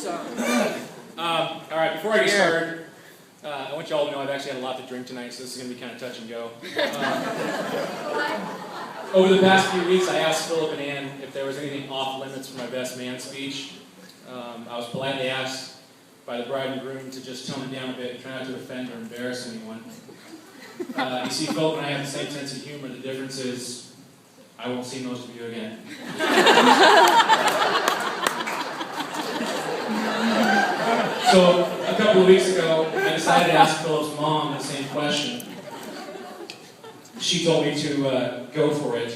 All right, before I get started, I want you all to know I've actually had a lot to drink tonight, so this is going to be kind of touch and go. Over the past few weeks, I asked Phillip and Ann if there was anything off limits for my best man speech. I was politely asked by the bride and groom to just tone it down a bit and try not to offend or embarrass anyone. You see, Phillip and I have the same sense of humor. The difference is I won't see most of you again. So, a couple of weeks ago, I decided to ask Phillip's mom the same question. She told me to go for it.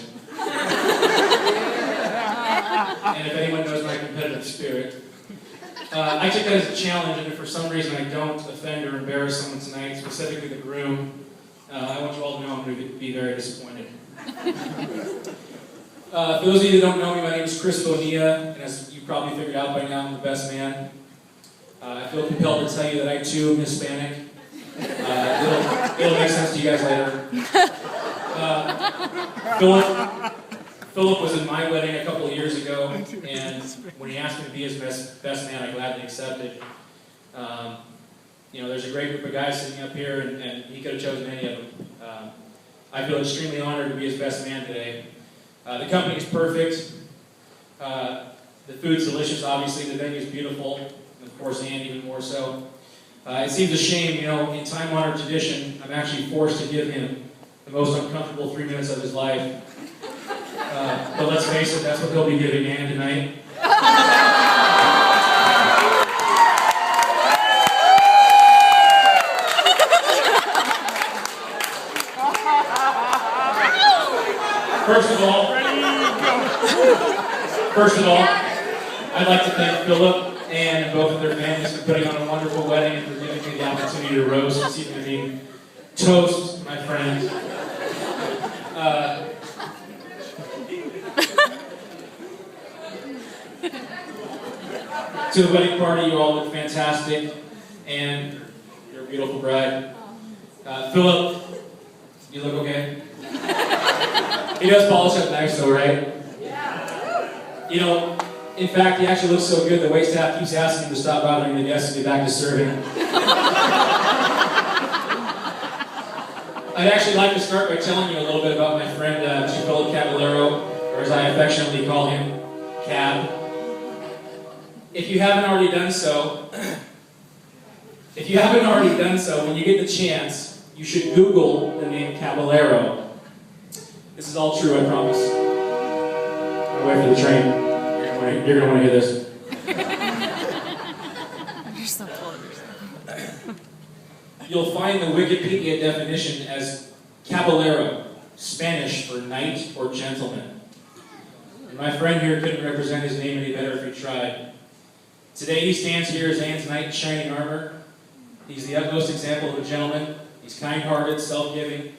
And if anyone knows my competitive spirit, I took that as a challenge, and if for some reason I don't offend or embarrass someone tonight, specifically the groom, I want you all to know I'm going to be very disappointed. For those of you that don't know me, my name is Chris Bonilla, and as you probably figured out by now, I'm the best man. I feel compelled to tell you that I too am Hispanic. It'll make sense to you guys later. Phillip was at my wedding a couple of years ago, and when he asked me to be his best man, I gladly accepted. There's a great group of guys sitting up here, and he could have chosen any of them. I feel extremely honored to be his best man today. The company is perfect. The food's delicious, obviously. The venue's beautiful. And of course, Ann even more so. It seems a shame, in time-honored tradition, I'm actually forced to give him the most uncomfortable 3 minutes of his life. But let's face it, that's what he'll be giving Ann tonight. First of all, I'd like to thank Phillip and both of their families for putting on a wonderful wedding and for giving me the opportunity to roast. It's even to me. Toast, my friend. To the wedding party, you all look fantastic, and you're a beautiful bride. Phillip, you look okay? He does polish up nice though, right? In fact, he actually looks so good, the waitstaff keeps asking him to stop bothering the guests and get back to serving. I'd actually like to start by telling you a little bit about my friend, Phillip Caballero, or as I affectionately call him, Cab. If you haven't already done so, when you get the chance, you should Google the name Caballero. This is all true, I promise. I'll wait for the train. You're going to want to hear this. You're so full of yourself. You'll find the Wikipedia definition as caballero, Spanish for knight or gentleman. And my friend here couldn't represent his name any better if he tried. Today he stands here as Anne's knight in shining armor. He's the utmost example of a gentleman. He's kind-hearted, self-giving,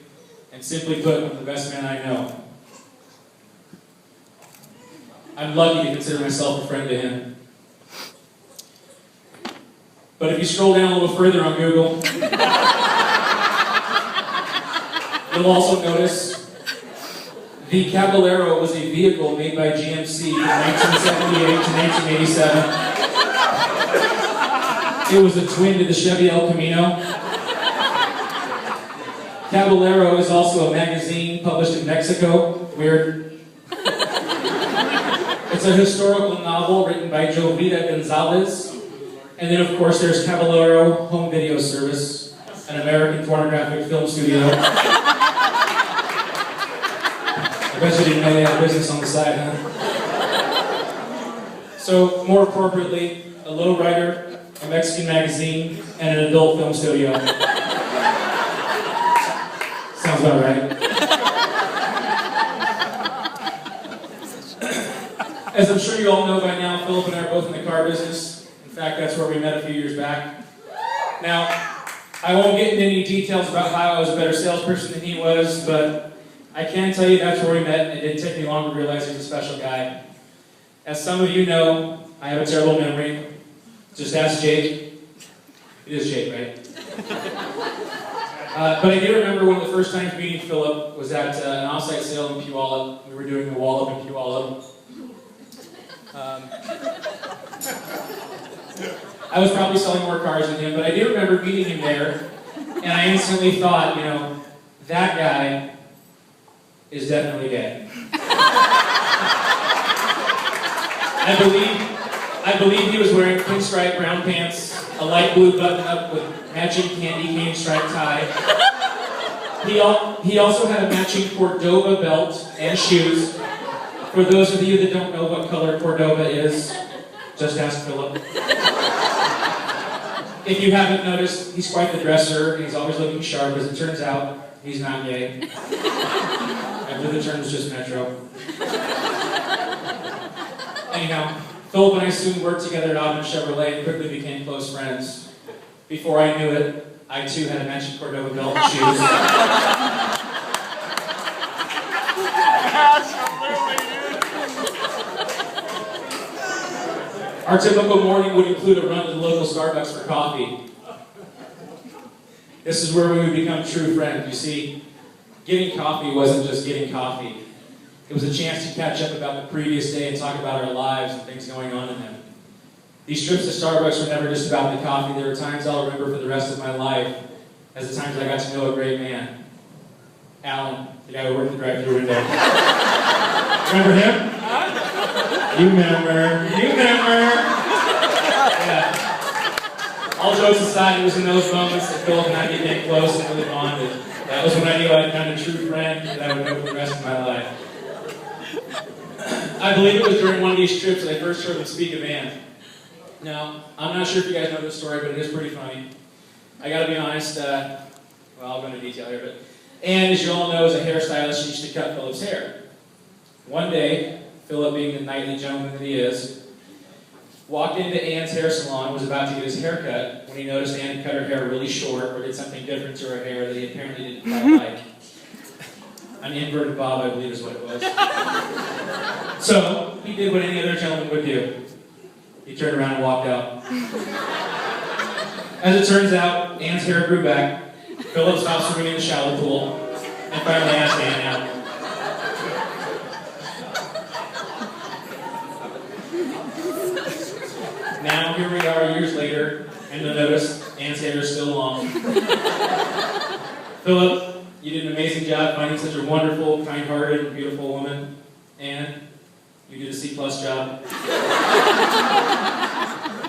and simply put, one of the best men I know. I'm lucky to consider myself a friend to him. But if you scroll down a little further on Google, you'll also notice the Caballero was a vehicle made by GMC from 1978 to 1987. It was a twin to the Chevy El Camino. Caballero is also a magazine published in Mexico. Weird. It's a historical novel written by Jovita Gonzalez. And then, of course, there's Caballero Home Video Service, an American pornographic film studio. I bet you didn't know they had a business on the side, huh? So, more appropriately, a lowrider, a Mexican magazine, and an adult film studio. Sounds about right. As I'm sure you all know by now, Phillip and I are both in the car business. In fact, that's where we met a few years back. Now, I won't get into any details about how I was a better salesperson than he was, but I can tell you that's where we met, and it didn't take me long to realize he's a special guy. As some of you know, I have a terrible memory. Just ask Jake. It is Jake, right? But I do remember one of the first times meeting Phillip was at an offsite sale in Puyallup. We were doing the wall up in Puyallup. I was probably selling more cars than him, but I do remember meeting him there, and I instantly thought, that guy is definitely gay. I believe he was wearing pinstripe brown pants, a light blue button-up with matching candy cane striped tie. He also had a matching Cordova belt and shoes. For those of you that don't know what color Cordova is, just ask Phillip. If you haven't noticed, he's quite the dresser. He's always looking sharp. As it turns out, he's not gay. I believe the term is just metro. Anyhow, Phillip and I soon worked together at Auburn Chevrolet and quickly became close friends. Before I knew it, I too had a matching Cordova belt and shoes. Our typical morning would include a run to the local Starbucks for coffee. This is where we would become true friends. You see, getting coffee wasn't just getting coffee. It was a chance to catch up about the previous day and talk about our lives and things going on in them. These trips to Starbucks were never just about the coffee. There were times I'll remember for the rest of my life as the times I got to know a great man. Alan, the guy who worked the drive-thru window. Remember him? You remember. Yeah. All jokes aside, it was in those moments that Phillip and I became close and really bonded. That was when I knew I had found a true friend that I would know for the rest of my life. I believe it was during one of these trips that I first heard him speak of Ann. Now, I'm not sure if you guys know this story, but it is pretty funny. I gotta be honest, I'll go into detail here, but Ann, as you all know, is a hairstylist. She used to cut Phillip's hair. One day, Phillip, being the knightly gentleman that he is, walked into Ann's hair salon and was about to get his hair cut when he noticed Ann had cut her hair really short or did something different to her hair that he apparently didn't quite like. An inverted bob, I believe is what it was. So, he did what any other gentleman would do. He turned around and walked out. As it turns out, Ann's hair grew back. Phillip stopped swimming in the shallow pool and finally asked Ann out. Now, here we are years later, and you'll notice Ann's hair is still long. Phillip, you did an amazing job finding such a wonderful, kind-hearted, and beautiful woman. Ann, you did a C+ job.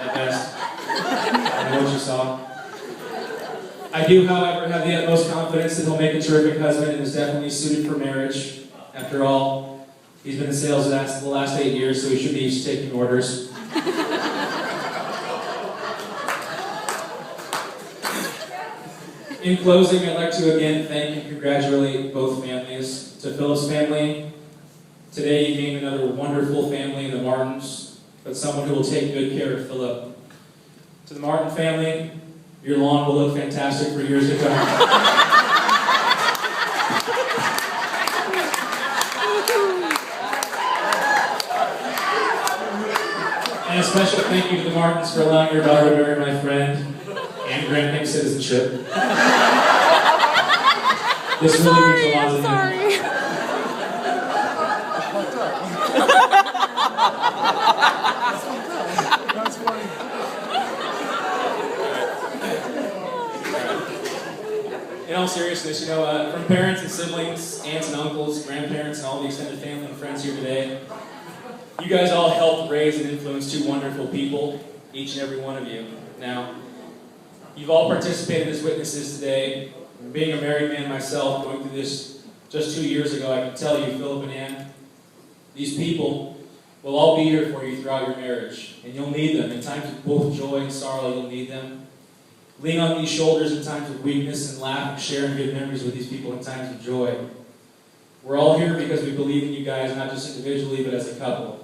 At best. I know what you saw. I do, however, have the utmost confidence that he'll make a terrific husband and is definitely suited for marriage. After all, he's been in sales the last 8 years, so he should be used to taking orders. In closing, I'd like to again thank and congratulate both families. To Phillip's family, today you gained another wonderful family in the Martins, but someone who will take good care of Phillip. To the Martin family, your lawn will look fantastic for years to come. And a special thank you to the Martins for allowing your daughter to marry my friend and granting citizenship. This really means a lot to me. That's funny. In all seriousness, from parents and siblings, aunts and uncles, grandparents, and all the extended family and friends here today, you guys all helped raise and influence two wonderful people, each and every one of you. Now, you've all participated as witnesses today. Being a married man myself, going through this just 2 years ago, I can tell you, Phillip and Ann, these people will all be here for you throughout your marriage. And you'll need them. In times of both joy and sorrow, you'll need them. Lean on these shoulders in times of weakness and laugh and share and good memories with these people in times of joy. We're all here because we believe in you guys, not just individually, but as a couple.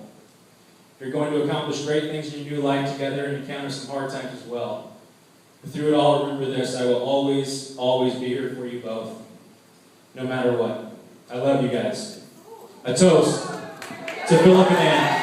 You're going to accomplish great things in your new life together and encounter some hard times as well. But through it all, remember this, I will always, always be here for you both, no matter what. I love you guys. A toast to Phillip and Ann.